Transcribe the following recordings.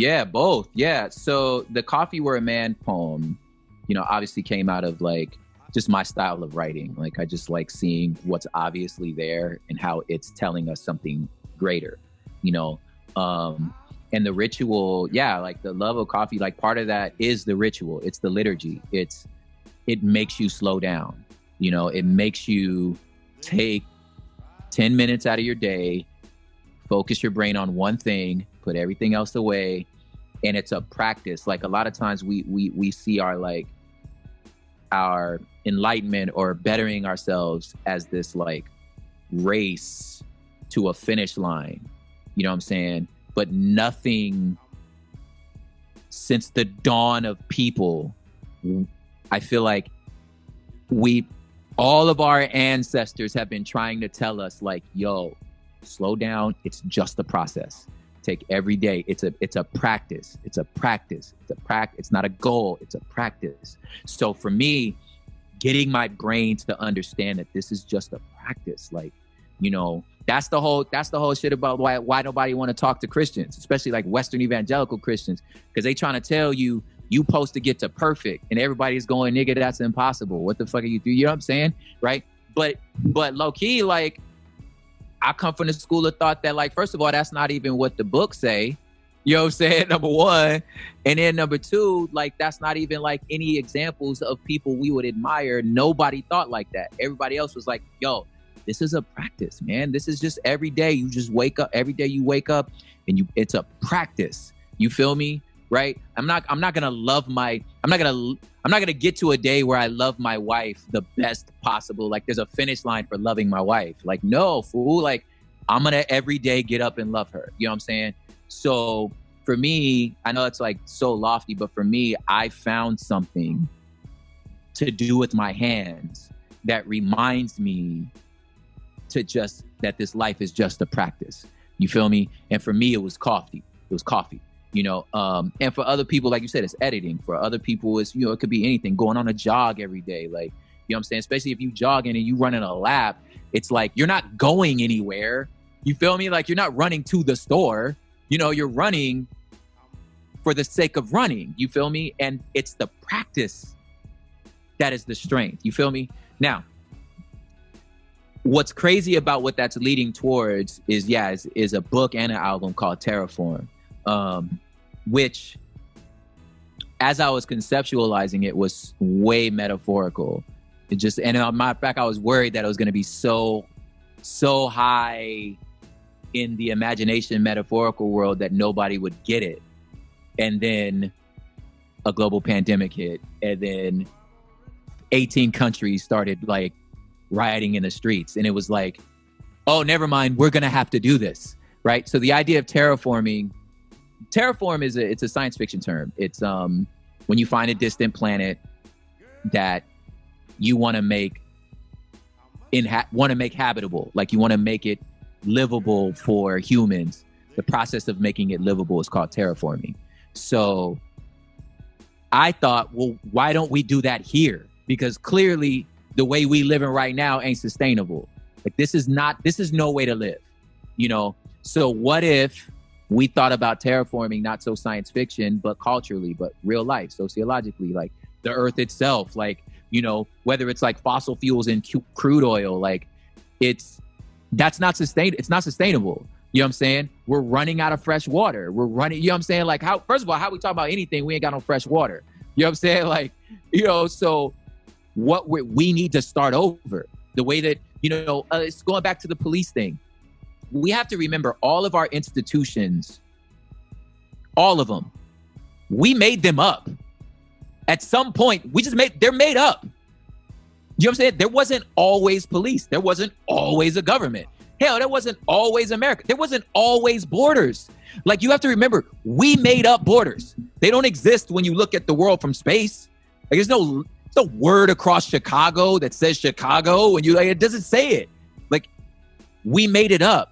Yeah, both. Yeah. So the Coffee Were a Man poem, obviously came out of like just my style of writing. Like I just like seeing what's obviously there and how it's telling us something greater, you know. And the ritual, yeah, like the love of coffee, like part of that is the ritual. It's the liturgy. It makes you slow down. It makes you take 10 minutes out of your day, focus your brain on one thing, put everything else away. And it's a practice. Like a lot of times we see our enlightenment or bettering ourselves as this like race to a finish line. You know what I'm saying? But nothing since the dawn of people, I feel like all of our ancestors have been trying to tell us like, yo, slow down. It's just a process. Take every day. It's a practice. It's a practice. It's not a goal. It's a practice. So for me, getting my brain to understand that this is just a practice, like, that's the whole shit about why nobody want to talk to Christians, especially like Western evangelical Christians, because they trying to tell you supposed to get to perfect, and everybody's going, nigga, that's impossible. What the fuck are you doing? You know what I'm saying, right? But low key, like, I come from the school of thought that, like, first of all, that's not even what the books say. You know what I'm saying? Number one. And then number two, like, that's not even like any examples of people we would admire. Nobody thought like that. Everybody else was like, yo, this is a practice, man. This is just every day. You just wake up. Every day you wake up and it's a practice. You feel me? Right? I'm not gonna get to a day where I love my wife the best possible. Like there's a finish line for loving my wife. Like, no, fool. Like I'm gonna every day get up and love her. You know what I'm saying? So for me, I know it's like so lofty, but for me, I found something to do with my hands that reminds me that this life is just a practice. You feel me? And for me, it was coffee. And for other people, like you said, it's editing. For other people, it's, it could be anything, going on a jog every day. Like, you know what I'm saying? Especially if you jogging and you running a lap, it's like, you're not going anywhere. You feel me? Like you're not running to the store, you're running for the sake of running. You feel me? And it's the practice that is the strength. You feel me? Now, what's crazy about what that's leading towards is a book and an album called Terraform. Which, as I was conceptualizing it, was way metaphorical. And on my back, I was worried that it was going to be so high in the imagination metaphorical world that nobody would get it. And then a global pandemic hit, and then 18 countries started like rioting in the streets. And it was like, oh, never mind, we're going to have to do this, right? So the idea of terraform it's a science fiction term. It's when you find a distant planet that you want to make habitable, like you want to make it livable for humans. The process of making it livable is called terraforming. So I thought, well, why don't we do that here? Because clearly the way we living right now ain't sustainable. Like this is no way to live, So what if we thought about terraforming, not so science fiction, but culturally, but real life, sociologically, like the earth itself, like, whether it's like fossil fuels and crude oil, like it's not sustainable. You know what I'm saying? We're running out of fresh water. We're running, you know what I'm saying? Like first of all, how we talk about anything, we ain't got no fresh water. You know what I'm saying? Like, so what we need to start over the way that, it's going back to the police thing. We have to remember all of our institutions, all of them, we made them up. At some point, they're made up. You know what I'm saying? There wasn't always police. There wasn't always a government. Hell, there wasn't always America. There wasn't always borders. Like you have to remember, we made up borders. They don't exist when you look at the world from space. Like there's no word across Chicago that says Chicago when it doesn't say it. Like we made it up.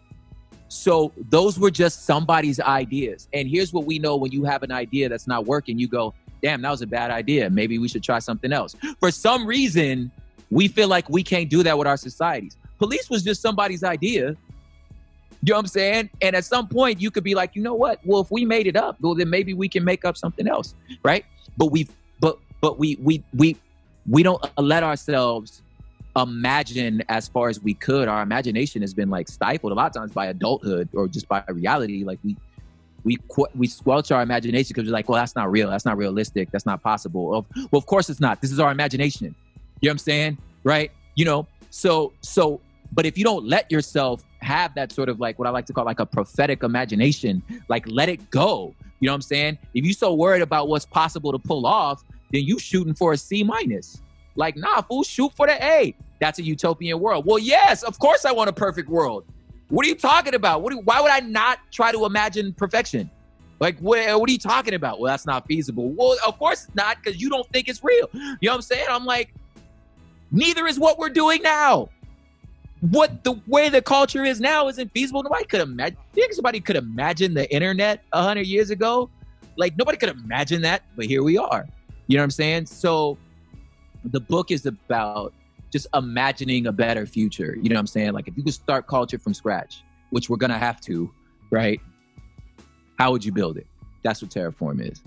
So those were just somebody's ideas. And here's what we know: when you have an idea that's not working, you go, damn, that was a bad idea. Maybe we should try something else. For some reason, we feel like we can't do that with our societies. Police was just somebody's idea. You know what I'm saying? And at some point you could be like, you know what? Well, if we made it up, well, then maybe we can make up something else, right? But we don't let ourselves imagine as far as we could. Our imagination has been like stifled a lot of times by adulthood or just by reality. Like we squelch our imagination because we're like, well, that's not real. That's not realistic. That's not possible. Well, of course it's not. This is our imagination. You know what I'm saying? Right? You know, so, but if you don't let yourself have that sort of like what I like to call like a prophetic imagination, like let it go. You know what I'm saying? If you're so worried about what's possible to pull off, then you shooting for a C-. Like, nah, fool, shoot for the A. That's a utopian world. Well, yes, of course I want a perfect world. What are you talking about? Why would I not try to imagine perfection? Like, what are you talking about? Well, that's not feasible. Well, of course it's not, because you don't think it's real. You know what I'm saying? I'm like, neither is what we're doing now. What the way the culture is now isn't feasible. Nobody could imagine. You think somebody could imagine the internet 100 years ago? Like, nobody could imagine that, but here we are. You know what I'm saying? So the book is about just imagining a better future. You know what I'm saying? Like, if you could start culture from scratch, which we're going to have to, right? How would you build it? That's what Terraform is.